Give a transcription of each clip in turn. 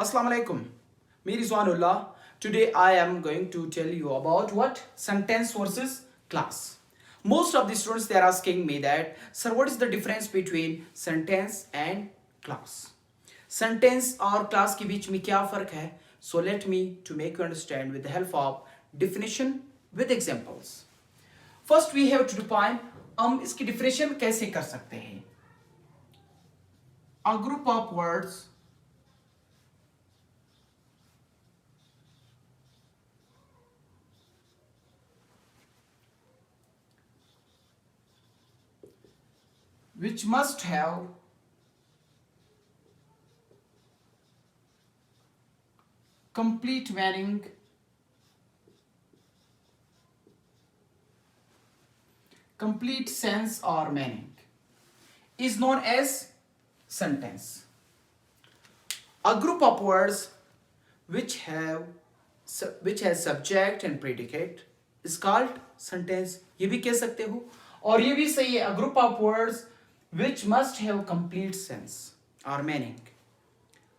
Assalamu alaikum. Me Rizwanullah. Today I am going to tell you about what sentence versus class. Most of the students they are asking me that, sir, what is the difference between sentence and class? Sentence और class के बीच में क्या फर्क है? So let me to make you understand with the help of definition with examples. First we have to define हम इसकी definition कैसे कर सकते हैं? A group of words which must have complete meaning, complete sense or meaning is known as sentence. A group of words which has subject and predicate is called sentence. ये भी कह सकते हो और ये भी सही है. A group of words which must have complete sense or meaning.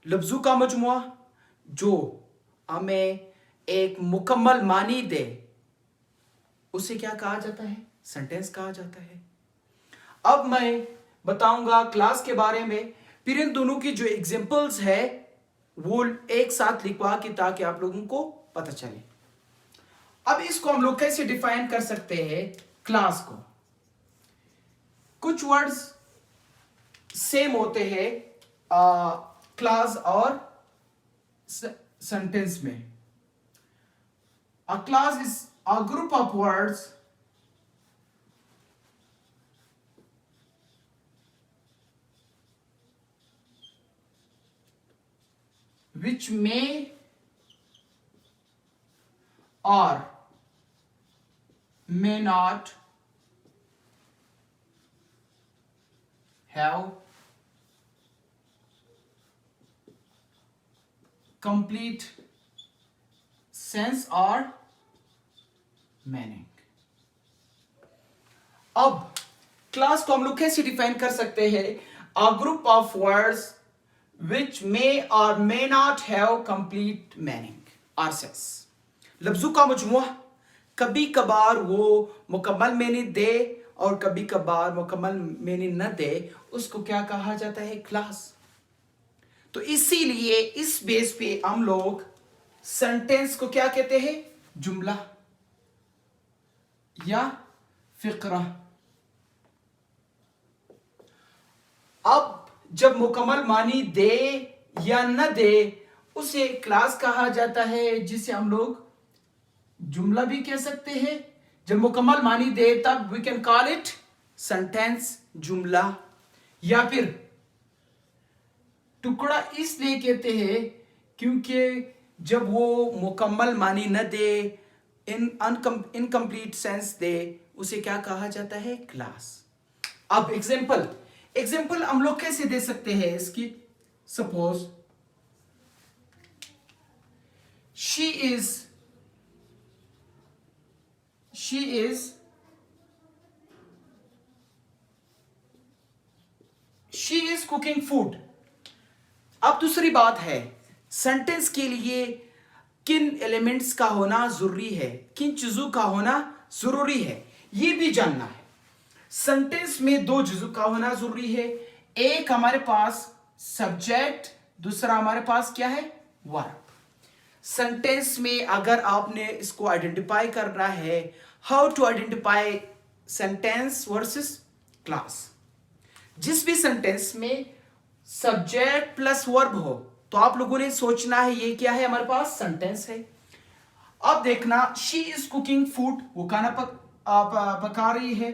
लफ्जों का मजमुआ जो हमें एक मुकम्मल मानी दे उसे क्या कहा जाता है? सेंटेंस कहा जाता है. अब मैं बताऊंगा क्लास के बारे में. फिर इन दोनों की जो एग्जांपल्स है वो एक साथ लिखवा के ताकि आप लोगों को पता चले. अब इसको हम लोग कैसे डिफाइन कर सकते हैं? क्लास को कुछ वर्ड्स सेम होते हैं क्लास और सेंटेंस में. अ class is a group of words which may or may not have complete sense or meaning. अब क्लास को हम लोग कैसे डिफाइन कर सकते हैं? A group of words which may or may not have complete meaning or sense. लफ्जों का मजमुआ कभी कभार वो मुकम्मल मैनी दे और कभी कभार मुकम्मल मैनी न दे, उसको क्या कहा जाता है? क्लास. तो इसीलिए इस बेस पे हम लोग सेंटेंस को क्या कहते हैं? जुमला या फिक्रा. अब जब मुकम्मल मानी दे या न दे उसे क्लास कहा जाता है, जिसे हम लोग जुमला भी कह सकते हैं. जब मुकम्मल मानी दे तब we can call it sentence, जुमला. या फिर टुकड़ा इसलिए कहते हैं क्योंकि जब वो मुकम्मल मानी न दे, इनकम्प्लीट सेंस दे, उसे क्या कहा जाता है? क्लास. अब एग्जाम्पल हम लोग कैसे दे सकते हैं इसकी? Suppose she is cooking food. अब दूसरी बात है, सेंटेंस के लिए किन एलिमेंट्स का होना जरूरी है, किन चीजों का होना जरूरी है, ये भी जानना है. सेंटेंस में दो चीजों का होना जरूरी है. एक हमारे पास सब्जेक्ट, दूसरा हमारे पास क्या है? वर्ब. सेंटेंस में अगर आपने इसको आइडेंटिफाई करना है, how to identify sentence versus clause. जिस भी सेंटेंस में सब्जेक्ट प्लस वर्ब हो तो आप लोगों ने सोचना है ये क्या है? हमारे पास सेंटेंस है. अब देखना, शी इज कुकिंग फूड, वो खाना पका रही है.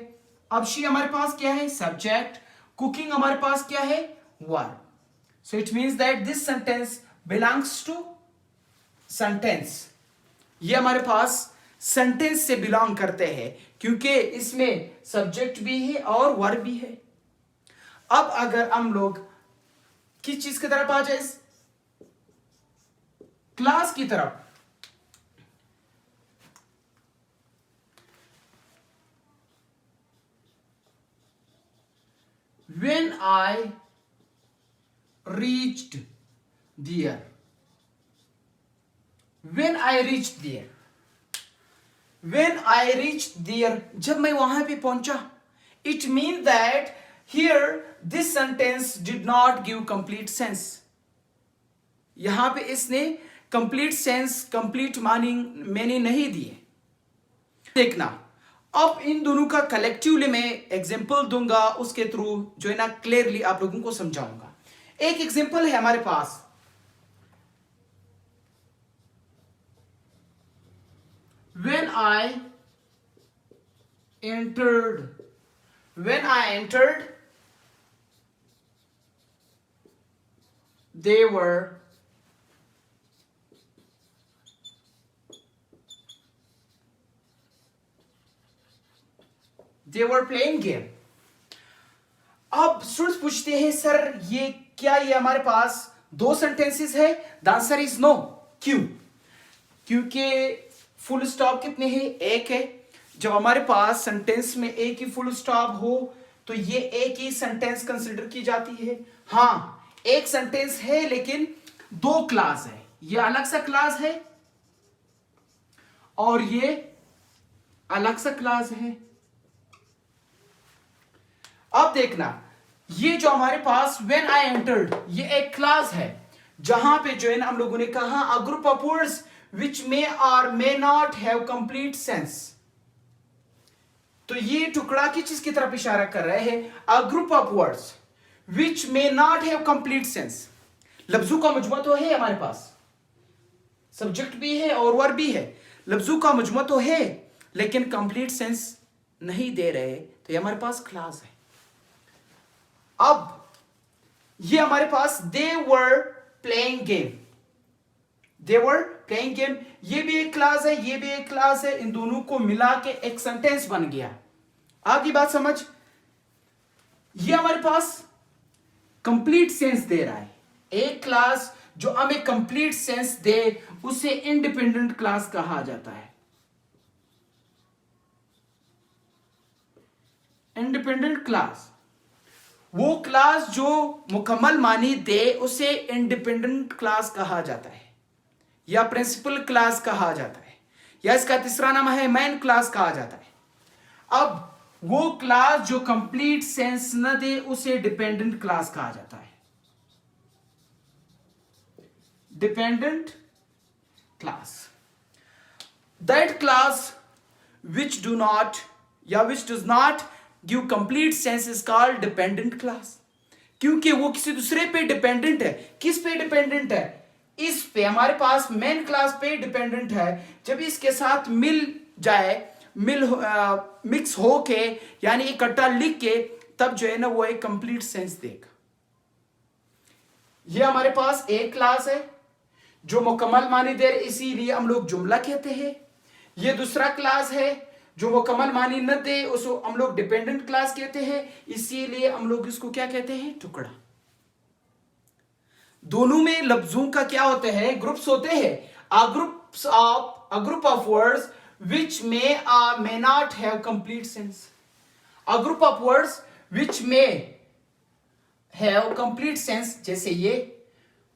अब शी हमारे पास क्या है? सब्जेक्ट. कुकिंग हमारे पास क्या है? Verb. So it means that this sentence belongs to sentence. ये हमारे पास सेंटेंस से बिलोंग करते हैं क्योंकि इसमें सब्जेक्ट भी है और वर्ब भी है. अब अगर हम लोग किस चीज की तरफ आ जाए? क्लास की तरफ. When I reached there, when I reached there, when I reached there, जब मैं वहां पे पहुंचा, it means that here this sentence did not give complete sense. यहां पे इसने complete sense, complete meaning नहीं दिए. देखना, अब इन दोनों का कलेक्टिवली मैं एग्जाम्पल दूंगा, उसके थ्रू जो है ना क्लियरली आप लोगों को समझाऊंगा. एक एग्जाम्पल है हमारे पास, when I entered, they were playing game. अब स्टूडेंट्स पूछते हैं सर ये क्या, ये हमारे पास दो सेंटेंसेस है. The answer is no. क्यों? क्योंकि फुल स्टॉप कितने हैं? एक है. जब हमारे पास सेंटेंस में एक ही फुल स्टॉप हो तो ये एक ही सेंटेंस कंसिडर की जाती है. हाँ, एक सेंटेंस है लेकिन दो क्लास है. ये अलग सा क्लास है और ये अलग सा क्लास है. अब देखना, ये जो हमारे पास when I entered, ये एक क्लास है जहां पे जो है ना हम लोगों ने कहा a group of words which may or may not have complete sense. तो ये टुकड़ा की चीज की तरफ इशारा कर रहे हैं. a group of words which may not have complete sense. लफ्जों का मजमुआ तो है हमारे पास, सब्जेक्ट भी है और वर्ब भी है. लफ्जों का मजमुआ तो है लेकिन कंप्लीट सेंस नहीं दे रहे, तो ये हमारे पास क्लास है. अब ये हमारे पास they were playing game, ये भी एक क्लास है, ये भी एक क्लास है. इन दोनों को मिला के एक सेंटेंस बन गया. आपकी बात समझ? ये हमारे पास कंप्लीट सेंस दे रहा है. एक क्लास जो हमें कंप्लीट सेंस दे उसे इंडिपेंडेंट क्लास कहा जाता है. इंडिपेंडेंट क्लास, वो क्लास जो मुकम्मल मानी दे उसे इंडिपेंडेंट क्लास कहा जाता है, या प्रिंसिपल क्लास कहा जाता है, या इसका तीसरा नाम है मेन क्लास कहा जाता है. अब वो क्लास जो कंप्लीट सेंस न दे उसे डिपेंडेंट क्लास कहा जाता है. Dependent class, that class which do not या which does not give complete sense is called dependent class. क्योंकि वो किसी दूसरे पे डिपेंडेंट है. किस पे डिपेंडेंट है? इस पे, हमारे पास मेन क्लास पे डिपेंडेंट है. जब इसके साथ मिल जाए, मिक्स हो के यानी इकट्ठा लिख के, तब जो है ना वो एक कंप्लीट सेंस देगा. ये हमारे पास एक क्लास है जो मुकम्मल मानी दे, इसीलिए हम लोग जुमला कहते हैं. ये दूसरा क्लास है जो मुकम्मल मानी न दे, उसको हम लोग डिपेंडेंट क्लास कहते हैं, इसीलिए हम लोग इसको क्या कहते हैं? टुकड़ा. दोनों में लफ्जों का क्या होते हैं? ग्रुप्स होते हैं. a group of words which may or may not have complete sense. a group of words which may have complete sense, जैसे ये.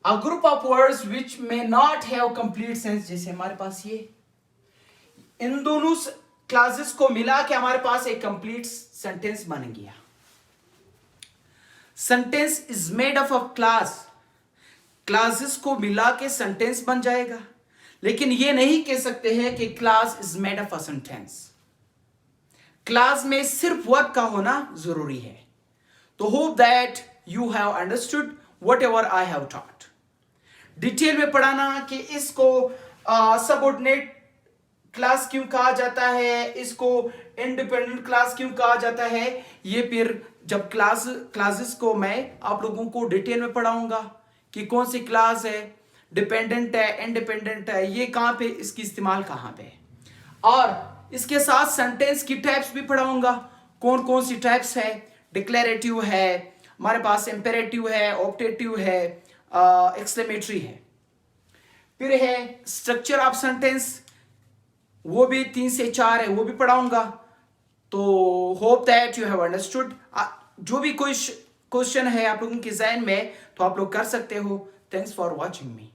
a group of words which may not have complete sense, जैसे हमारे पास ये. इन दोनों classes को मिला के हमारे पास एक कंप्लीट सेंटेंस बन गया. Sentence is made up of class. Classes को मिला के सेंटेंस बन जाएगा, लेकिन ये नहीं कह सकते हैं कि class is made up a sentence. Class में सिर्फ वर्ब का होना जरूरी है. तो hope that you have understood what ever I have taught. Detail में पढ़ाना कि इसको सबऑर्डिनेट क्लास क्यों कहा जाता है, इसको इंडिपेंडेंट क्लास क्यों कहा जाता है, ये फिर जब क्लासेस को मैं आप लोगों को डिटेल में पढ़ाऊंगा कि कौन सी क्लास है, डिपेंडेंट है, इंडिपेंडेंट है, ये कहां पे इसकी इस्तेमाल कहां पे है. और इसके साथ सेंटेंस की टाइप्स भी पढ़ाऊंगा. कौन कौन सी टाइप्स है? डिक्लेरेटिव है हमारे पास, इंपेरेटिव है, ऑप्टेटिव है, एक्सक्लेमेटरी है. फिर है स्ट्रक्चर ऑफ सेंटेंस, वो भी 3 से 4 है, वो भी पढ़ाऊंगा. तो hope that you have understood. जो भी कोई क्वेश्चन है आप लोगों के ज़हन में तो आप लोग कर सकते हो. Thanks for watching me.